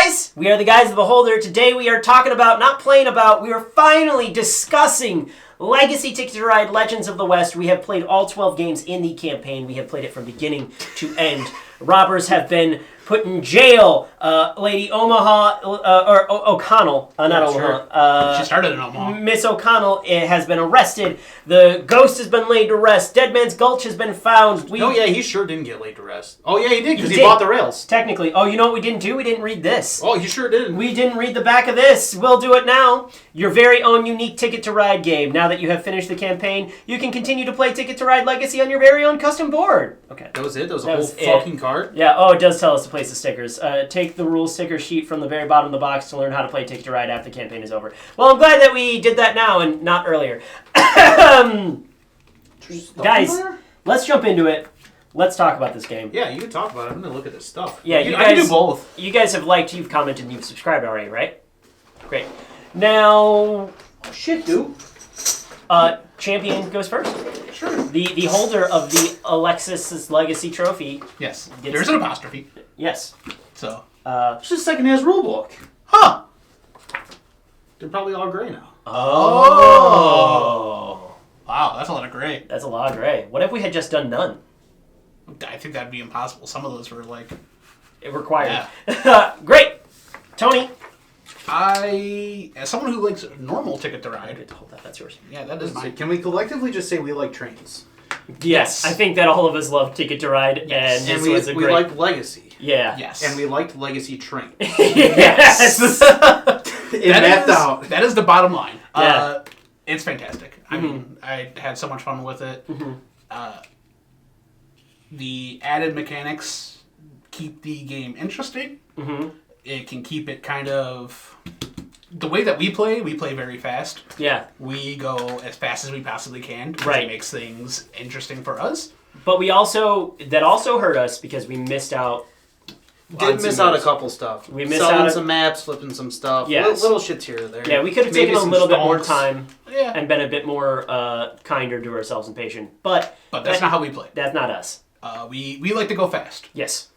guys? We are the Guys of the Beholder. Today we are talking about, not playing about, we are finally discussing Legacy Ticket to Ride Legends of the West. We have played all 12 games in the campaign. We have played it from beginning to end. Robbers have been put in jail. Lady Omaha, or O'Connell, not Omaha. She started in Omaha. Miss O'Connell has been arrested. The ghost has been laid to rest. Dead Man's Gulch has been found. He sure didn't get laid to rest. Oh, yeah, he did, because he did. bought the rails. Technically. Oh, you know what we didn't do? We didn't read this. Oh, you sure did. We didn't read the back of this. We'll do it now. Your very own unique Ticket to Ride game. Now that you have finished the campaign, you can continue to play Ticket to Ride Legacy on your very own custom board. Okay. That was it? That was a whole fucking card? Yeah, oh, it does tell us to place the stickers. Take the rules sticker sheet from the very bottom of the box to learn how to play Ticket to Ride after the campaign is over. Well, I'm glad that we did that now and not earlier. Guys, let's jump into it. Let's talk about this game. Yeah, you can talk about it. I'm going to look at this stuff. Yeah, I can do both. You guys have liked, you've commented, and you've subscribed already, right? Great. Now, Shit, dude. champion goes first. Sure. The holder of the Alexis's Legacy Trophy. Yes. There's an apostrophe. Yes. So. It's just a second-hand rulebook. Huh. They're probably all gray now. Oh. Wow, that's a lot of gray. That's a lot of gray. What if we had just done none? I think that'd be impossible. Some of those were like... It required. Yeah. Great. Tony. As someone who likes normal Ticket to I Ride... get to hold that. That's yours. Yeah, that is mine. Can we collectively just say we like trains? Yes. I think that all of us love Ticket to Ride, Yes. and this we was a great... like Legacy. Yeah. Yes. And we liked Legacy Train. Yes. It mapped out. That is the bottom line. Yeah. It's fantastic. I mean, I had so much fun with it. The added mechanics keep the game interesting. It can keep it kind of... The way that we play very fast. Yeah. We go as fast as we possibly can. Right. It makes things interesting for us. But that also hurt us because we missed out. Did miss out a couple stuff. We missed Selling out some maps, flipping some stuff. Yes. Little shits here or there. Yeah, we could have Maybe taken a some little bit more stonks. time Yeah. and been a bit more kinder to ourselves and patient. But that's not how we play. That's not us. We like to go fast. Yes.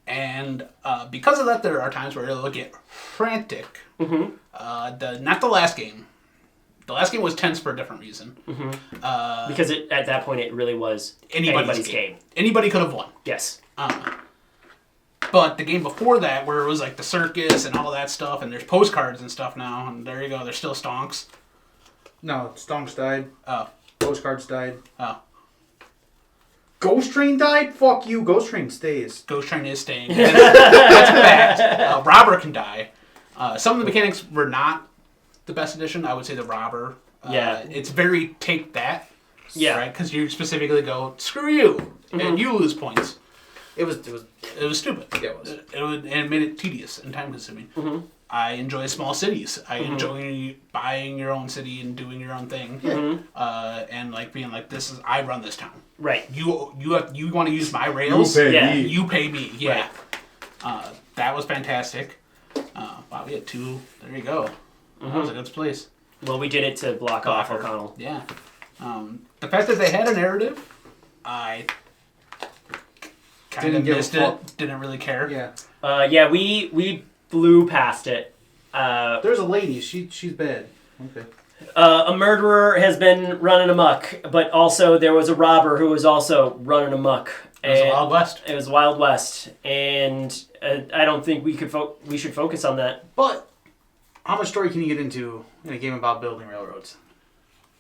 And because of that, there are times where it'll get frantic. Not the last game. The last game was tense for a different reason. Because at that point it really was anybody's game. Anybody could have won. Yes. But the game before that, where it was like the circus and all that stuff, and there's postcards and stuff now, and there you go, there's still stonks. No, Stonks died. Oh. Postcards died. Oh. Ghost Train died? Fuck you. Ghost Train stays. Ghost Train is staying. That's a fact. Robber can die. Some of the mechanics were not the best addition. I would say the Robber. Yeah. It's very take that. Yeah. Right? Because you specifically go, screw you, and you lose points. It was stupid. Yeah, it was. And it made it tedious and time consuming. I enjoy small cities. I enjoy buying your own city and doing your own thing. And like being like, I run this town. Right. You want to use my rails? You pay Yeah. me. You pay me. Yeah. Right. That was fantastic. Wow, we had two. There you go. That was a good place. Well, we did it to block off O'Connell. Yeah. The fact that they had a narrative, I kind of missed it. Didn't really care. Yeah. Yeah, we blew past it. There's a lady. She's bad. Okay. A murderer has been running amok, but also there was a robber who was also running amok. It was the Wild West. It was Wild West, and I don't think we should focus on that. But how much story can you get into in a game about building railroads?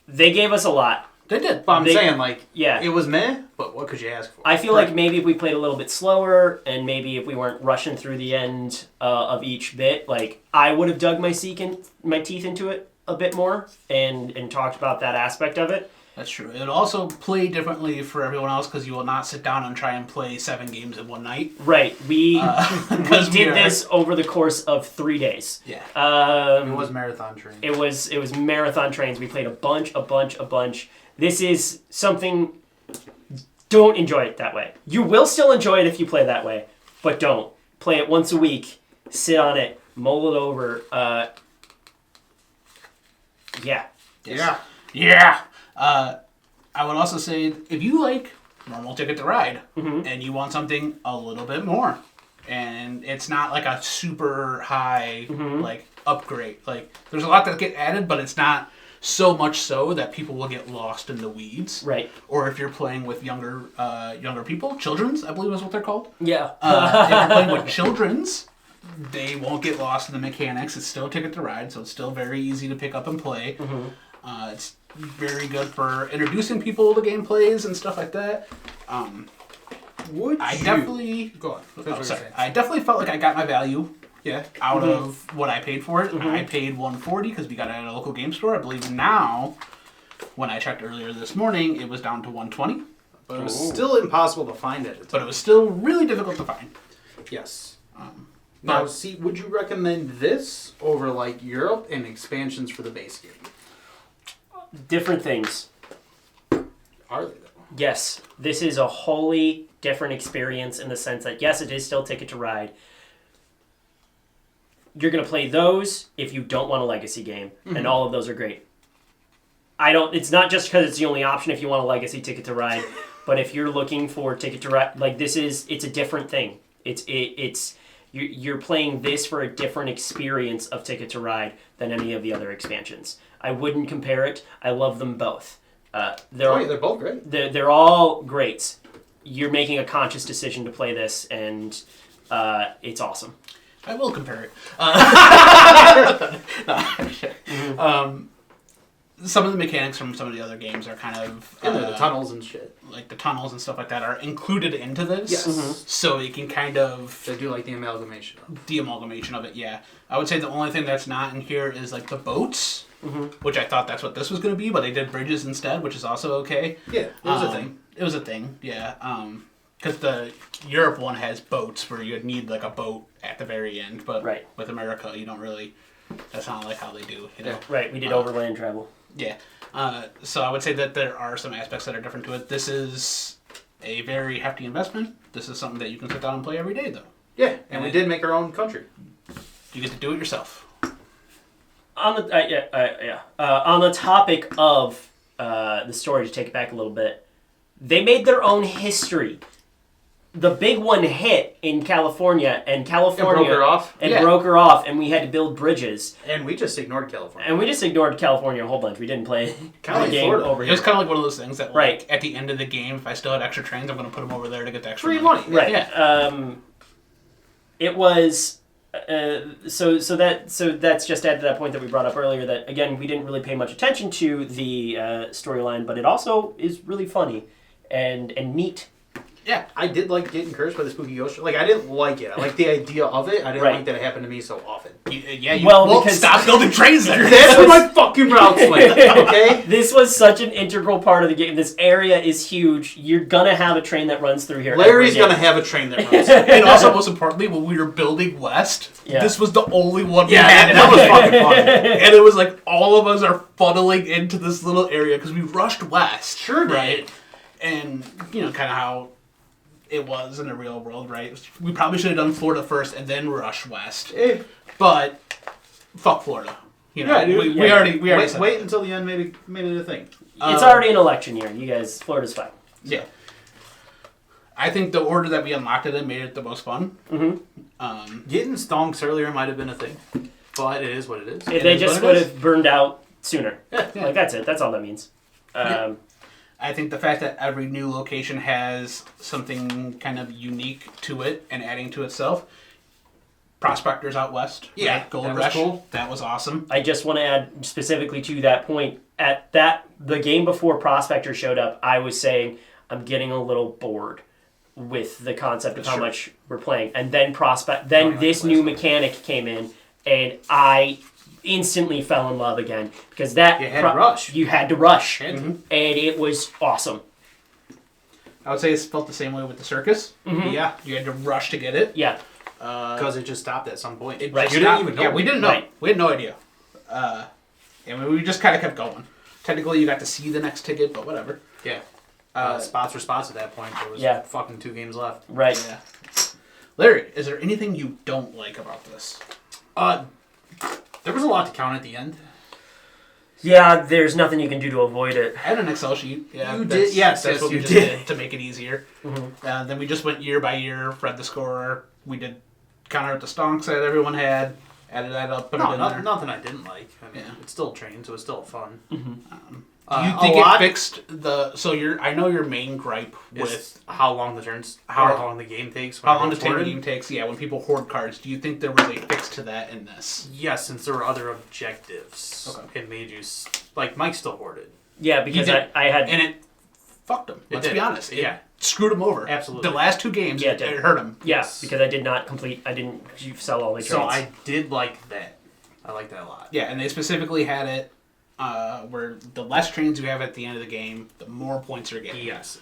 They gave us a lot. They did. But I'm saying, like, yeah. It was meh, but what could you ask for? I feel like maybe if we played a little bit slower, and maybe if we weren't rushing through the end of each bit, like, I would have dug my teeth into it a bit more and talked about that aspect of it. That's true. It'll also play differently for everyone else because you will not sit down and try and play 7 games in one night. Right. We did this over the course of 3 days. Yeah. It was marathon train. It was marathon trains. We played a bunch. This is something. Don't enjoy it that way. You will still enjoy it if you play that way, but don't play it once a week. Sit on it, mull it over. Yeah. Yes. Yeah. I would also say if you like normal Ticket to Ride and you want something a little bit more, and it's not like a super high like upgrade. Like there's a lot that get added, but it's not so much so that people will get lost in the weeds. Right. Or if you're playing with younger people, children's, I believe is what they're called. Yeah. If you're playing with children's, they won't get lost in the mechanics. It's still Ticket to Ride, so it's still very easy to pick up and play. It's very good for introducing people to gameplays and stuff like that. Definitely go on. I definitely felt like I got my value out of what I paid for it. I paid $140 because we got it at a local game store. I believe now, when I checked earlier this morning, it was down to $120. But it was still impossible to find it. But it was still really difficult to find. Yes. Now, would you recommend this over like Europe and expansions for the base game? Different things. Are they though? Yes, this is a wholly different experience in the sense that, yes, it is still Ticket to Ride. You're going to play those if you don't want a legacy game, and all of those are great. It's not just because it's the only option if you want a legacy Ticket to Ride, but if you're looking for Ticket to Ride, like it's a different thing. You're playing this for a different experience of Ticket to Ride than any of the other expansions. I wouldn't compare it. I love them both. They're both great. They're all great. You're making a conscious decision to play this, and it's awesome. I will compare it. Some of the mechanics from some of the other games are kind of... And the tunnels and shit. Like the tunnels and stuff like that are included into this. Yes. So you can kind of... They do like the amalgamation. The amalgamation of it, yeah. I would say the only thing that's not in here is like the boats, which I thought that's what this was going to be, but they did bridges instead, which is also okay. Yeah, it was a thing. It was a thing, yeah. Because the Europe one has boats where you'd need like a boat at the very end, but with America, you don't really... That's not like how they do, you know? Right, we did overland travel. Yeah. So I would say that there are some aspects that are different to it. This is a very hefty investment. This is something that you can sit down and play every day, though. Yeah, and we did make our own country. You get to do it yourself. On the topic of the story, to take it back a little bit, they made their own history. The big one hit in California, and California... broke her off? Broke her off, and we had to build bridges. And we just ignored California. And we just ignored California a whole bunch. We didn't play the game over here. It was kind of like one of those things that, like, at the end of the game, if I still had extra trains, I'm going to put them over there to get the extra free money. Right. Yeah. It was... So that's just added to that point that we brought up earlier that, again, we didn't really pay much attention to the storyline, but it also is really funny and neat. Yeah, I did like getting cursed by the spooky ghost. Like, I didn't like it. I liked the idea of it. I didn't like that it happened to me so often. You won't stop building trains there. That's where my fucking routes went, okay? This was such an integral part of the game. This area is huge. You're gonna have a train that runs through here. Larry's gonna have a train that runs. And also, most importantly, when we were building West, this was the only one we had. That was fucking fun. And it was like, all of us are funneling into this little area because we rushed West. Sure did. Right? And, kind of how... it was in the real world, right? We probably should have done Florida first and then rush West. But fuck Florida. We already wait until the end, maybe the thing. It's already an election year. You guys, Florida's fine. Yeah. I think the order that we unlocked it in made it the most fun. Getting stonks earlier might have been a thing, but it is what it is. They just would have burned out sooner. Like, that's it. That's all that means. I think the fact that every new location has something kind of unique to it and adding to itself. Prospectors out west. Yeah, right? Gold that was Rush. cool. That was awesome. I just want to add specifically to that point. The game before Prospector showed up, I was saying I'm getting a little bored with the concept of how much we're playing. And then this new mechanic came in, and I instantly fell in love again because you had to rush, and it was awesome. I would say it felt the same way with the circus. Yeah, you had to rush to get it. Yeah, because it just stopped at some point. You didn't even know. Yeah, we didn't know. Right. We had no idea. And we just kind of kept going. Technically, you got to see the next ticket, but whatever. Yeah. Spots were spots at that point. There was fucking 2 games left. Right. Yeah. Larry, is there anything you don't like about this? There was a lot to count at the end. Yeah, there's nothing you can do to avoid it. I had an Excel sheet. Yeah, You did? Yes, that's what we you just did. did to make it easier. Mm-hmm. Then we just went year by year, read the score. We did counter at the stonks that everyone had, added that up, put it in there. Nothing I didn't like. I mean, Yeah. it's still trained, so it's still fun. Do you think it fixed the? So I know your main gripe with how long the turns, how long the game takes. how long the game takes. Yeah, when people hoard cards, do you think there was a fix to that in this? Yes, since there were other objectives, it made you like Mike still hoarded. Yeah, because I had... And it fucked him. Let's did. be honest. Yeah. Screwed him over. Absolutely. The last 2 games, Yeah, it it did. hurt him. Yeah, Yes. because I didn't sell all my trades. So I did like that. I like that a lot. Yeah, and they specifically had it where the less trains you have at the end of the game, the more points you're getting. Yes.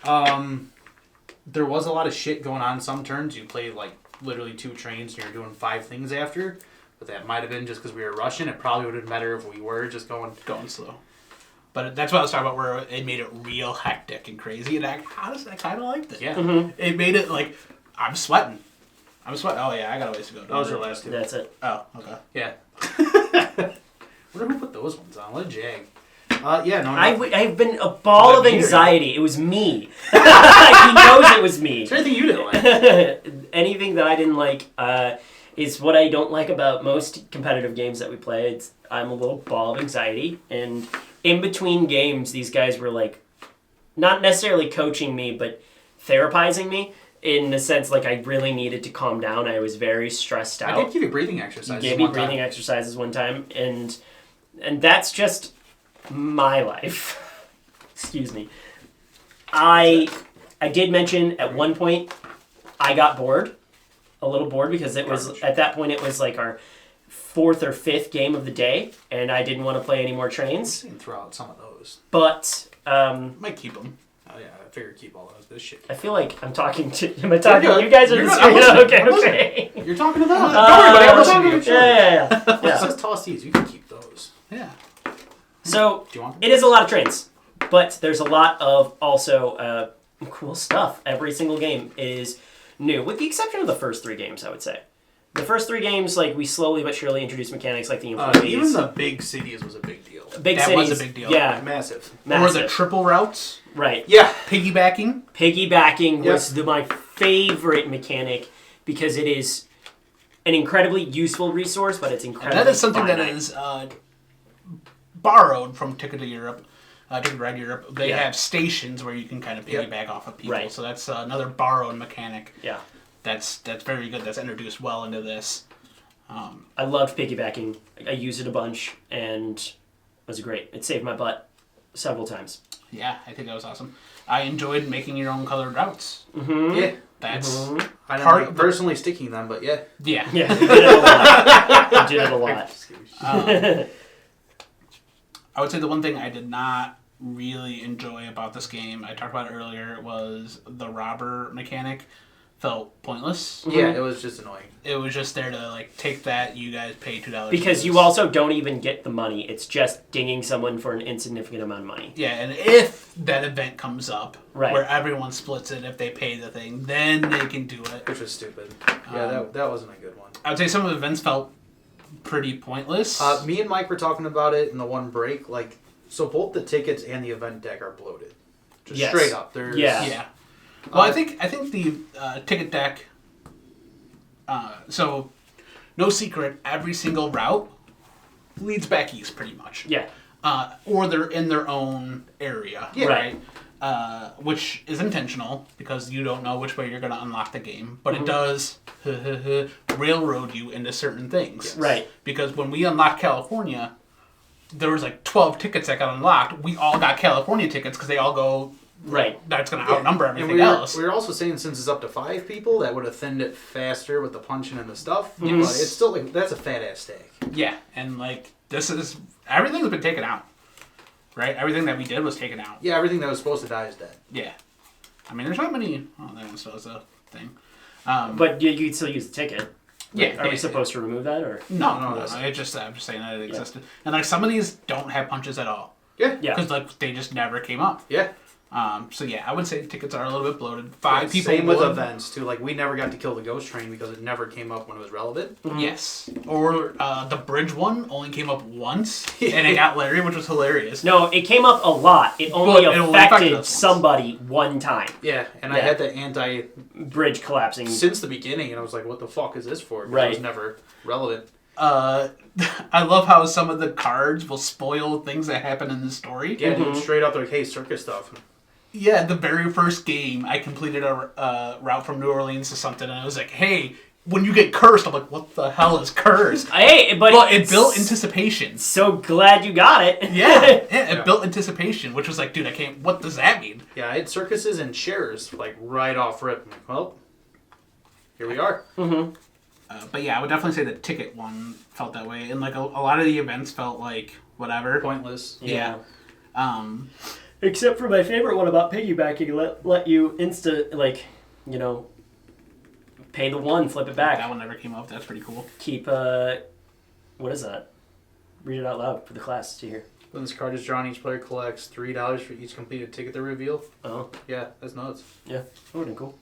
There was a lot of shit going on some turns. You played like literally 2 trains and you're doing 5 things after. But that might have been just because we were rushing. It probably would have been better if we were just going slow. But that's what I was talking about, where it made it real hectic and crazy. And I kind of liked it. Yeah. Mm-hmm. It made it like, I'm sweating. Oh, yeah, I got a ways to go. That was your last 2. That's it. Oh, okay. Yeah. Wonder who put those ones on. What a jag. Yeah, no. I've been a ball Was of that me or- anxiety. It was me. He knows it was me. Is there anything you didn't like? Anything that I didn't like is what I don't like about most competitive games that we play. I'm a little ball of anxiety, and in between games, these guys were like, not necessarily coaching me, but therapizing me in the sense like I really needed to calm down. I was very stressed out. I did give you breathing exercises. Gave me breathing exercises one time, and that's just my life. Excuse me. I did mention at one point I got bored, a little bored, because it was at that point it was like our 4th or 5th game of the day, and I didn't want to play any more trains. You can throw out some of those. But Might keep them. Oh yeah, I figured keep all those. This shit. I feel like I'm talking to. Am I talking? good. You guys are You're the good. I'm listening. I'm okay. You're talking to them. Don't worry about it. I'm listening to you. Yeah. It Yeah. says toss these. You can keep those. Yeah. So Do you want them? it is a lot of trains, but there's a lot of also cool stuff. Every single game is new, with the exception of the first 3 games, I would say. The first 3 games, like, we slowly but surely introduced mechanics like the employees. Even the big cities was a big deal. big That cities. was a big deal. Yeah, Massive. Or massive. the triple routes, Right. Yeah. piggybacking. Piggybacking Yep. was my favorite mechanic because it is an incredibly useful resource, but it's incredibly That is something that finite. is borrowed from Ticket to Europe. Ticket to Ride Europe. They Yeah. have stations where you can kind of piggyback off of people. Right. So that's another borrowed mechanic. Yeah. That's very good. That's introduced well into this. I loved piggybacking. I used it a bunch, and it was great. It saved my butt several times. Yeah, I think that was awesome. I enjoyed making your own colored routes. Mm-hmm. Yeah. That's I don't Part like of the- personally sticking them, but yeah. yeah. Yeah, you did it a lot. You did it a lot. I would say the one thing I did not really enjoy about this game, I talked about it earlier, was the robber mechanic. Felt pointless. Yeah, it was just annoying. It was just there to like take that. You guys pay $2 Because for you this. also don't even get the money. It's just dinging someone for an insignificant amount of money. Yeah, and if that event comes up Right. where everyone splits it, if they pay the thing, then they can do it. Which was stupid. Yeah, that wasn't a good one. I would say some of the events felt pretty pointless. Me and Mike were talking about it in the one break. Like, so both the tickets and the event deck are bloated. Just Yes. straight up. There's Yeah. Yeah. Well, I think the ticket deck. So, no secret, every single route leads back east, pretty much. Yeah. Or they're in their own area, Yeah. right? Which is intentional because you don't know which way you're going to unlock the game, but it does railroad you into certain things. Right. Because when we unlocked California, there was like 12 tickets that got unlocked. We all got California tickets because they all go. Right. That's going to outnumber And everything we else. were also saying since it's up to 5 people, that would have thinned it faster with the punching and the stuff. Mhm. But it's still like that's a fat ass stack. Yeah, and like this is everything's been taken out, right? Everything that we did was taken out. Yeah, everything that was supposed to die is dead. Yeah, I mean, there's not many. Oh, that one still is a thing. But you could still use the ticket. Yeah, Are we yeah, supposed to remove that, or? No, no. that's- I'm just saying that it existed, and like some of these don't have punches at all Yeah. Yeah. because like they just never came up. Yeah. So yeah, I would say tickets are a little bit bloated. 5 people. Same with would. events too. Like we never got to kill the ghost train because it never came up when it was relevant. Yes. Or the bridge one only came up once, and it got Larry, which was hilarious. No, it came up a lot. It only But it only affected affected us somebody one time. Yeah, and I Yeah. had the anti Bridge collapsing. since the beginning, and I was like, "What the fuck is this for?" Because Right. it was never relevant. I love how some of the cards will spoil things that happen in the story. Yeah, dude, straight up like, "Hey, circus stuff." Yeah, the very first game, I completed a route from New Orleans to something, and I was like, hey, when you get cursed, I'm like, what the hell is cursed? Hey, but Well, it built anticipation. So glad you got it. Yeah, it built anticipation, which was like, dude, I can't, what does that mean? Yeah, I had circuses and shares like right off rip. I'm like, well, here we are. But yeah, I would definitely say the ticket one felt that way, and like a lot of the events felt like whatever. Pointless. Yeah. Um, Except for my favorite one about piggybacking, let you pay the one, flip it back. that one never came up. That's pretty cool. Keep what is that? Read it out loud for the class to hear. When this card is drawn, each player collects $3 for each completed ticket they reveal. Oh, Yeah, that's nuts. yeah, that would have been cool.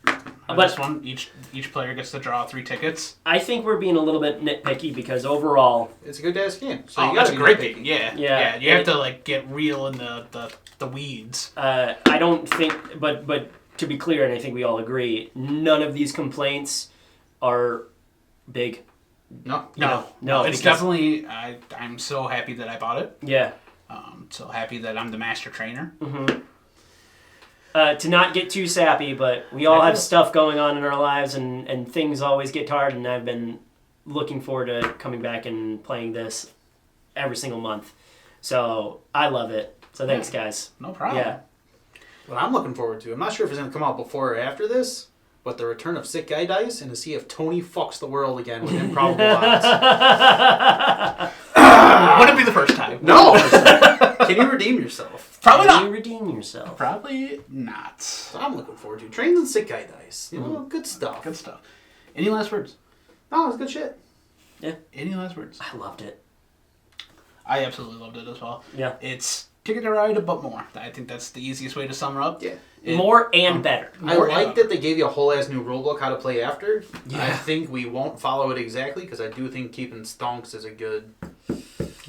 But But- this one, each player gets to draw 3 tickets. I think we're being a little bit nitpicky because overall, It's a good ass game. So Oh, you that's gotta a be great nitpicky. game. Yeah, Yeah, You have it- to like get real in the weeds. I don't think, but to be clear, and I think we all agree, none of these complaints are big. No. No, It's because- definitely. I'm so happy that I bought it. Yeah. So happy that I'm the master trainer. To not get too sappy, but we all have stuff going on in our lives, and things always get hard, and I've been looking forward to coming back and playing this every single month. So I love it. So thanks, guys. No problem. Yeah. What I'm looking forward to, I'm not sure if it's going to come out before or after this, but the return of Sick Guy Dice and to see if Tony fucks the world again with improbable odds. Wouldn't be the first time. No! Can you redeem yourself? Probably Can you not. redeem yourself? Probably not. So I'm looking forward to. Trains and Sick Guy Dice. You know, good stuff. Good stuff. Any last words? No, it's good shit. Any last words? I loved it. I absolutely loved it as well. Yeah. It's Ticket to Ride, but more. I think that's the easiest way to sum it up. Yeah. More and better. I More like and- that they gave you a whole ass new rulebook how to play after. Yeah. I think we won't follow it exactly because I do think keeping stonks is a good.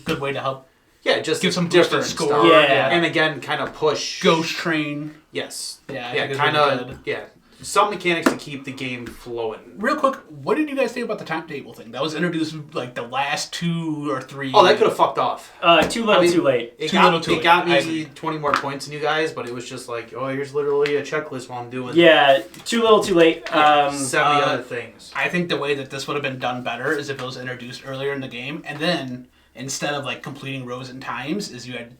Good way to help. Yeah, just Give some different boosted score. stuff. Yeah. And again, kind of push. Ghost Train. Yes. Yeah, I Yeah, think it's kind really of. good. Yeah. Some mechanics to keep the game flowing. Real quick, what did you guys think about the timetable thing? That was introduced like the last 2 or 3. Oh, that could have fucked off. Too little, I mean, too late. It Too got, little, too it late. got I agree. me 20 more points than you guys, but it was just like, oh, here's literally a checklist while I'm doing Yeah, too little, too late. 70 uh, other things. I think the way that this would have been done better is if it was introduced earlier in the game, and then instead of like completing rows and times, is you had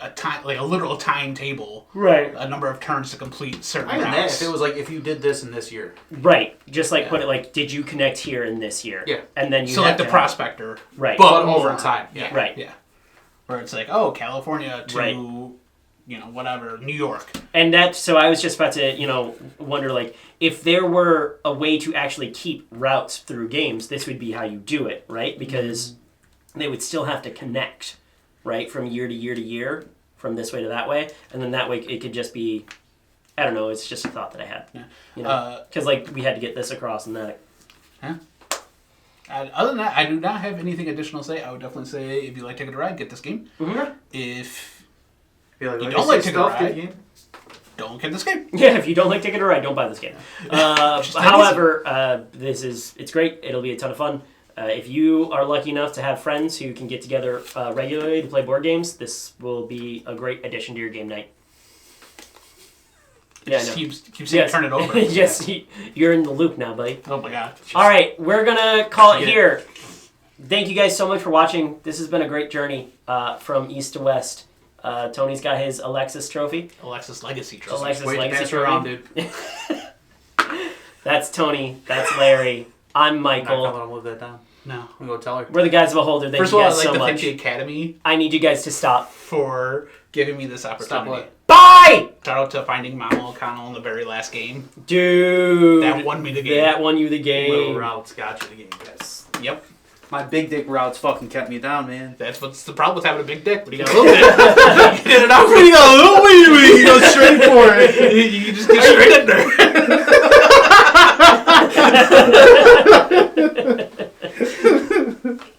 a time, like a literal timetable, Right. a number of turns to complete certain I mean, that, routes. if it was like, if you did this in this year. Right. Just like Yeah. put it like, did you connect here in this year? Yeah. And then you So have like the to- prospector, Right. But more. over time. Yeah. Right. Yeah, where it's like, oh, California to Right. whatever, New York. And that, so I was just about to, wonder, like, if there were a way to actually keep routes through games, this would be how you do it, right? Because they would still have to connect, right, from year to year to year, from this way to that way, and then that way it could just be, I don't know, it's just a thought that I had, because, like, we had to get this across and that. Other than that, I do not have anything additional to say. I would definitely say if you like Ticket to Ride, get this game. Mm-hmm. If Feel like You like don't I like say Ticket to stuff, good Ride? game. don't get this game. Yeah, if you don't like Ticket to Ride, don't buy this game. Just that However, it's great. It'll be a ton of fun. If you are lucky enough to have friends who can get together regularly to play board games, this will be a great addition to your game night. Yeah, I Just know. keep saying turn it over. Yes, you're in the loop now, buddy. Oh my god. All right, we're gonna call it Yeah. here. Thank you guys so much for watching. This has been a great journey from east to west. Tony's got his Alexis trophy. Alexis Legacy Trophy. Alexis Way to Legacy pass it trophy. around, dude. That's Tony. That's Larry. I'm I'm not gonna Michael. let him live that down. No. I'm gonna go tell her. We're the guys of a holder. Thank First you of all, guys I'd like so to thank much. the Academy I need you guys to stop. for giving me this Stop opportunity. what? Bye! Shout out to finding Mama O'Connell in the very last game. Dude. That won me the game. That won you the Little game. routes got you the game, guys. Yep. My big dick routes fucking kept me down, man. That's what's the problem with having a big dick. When you got a little dick, you get it out. When you got a little wee, you go straight for it. You just get straight in there.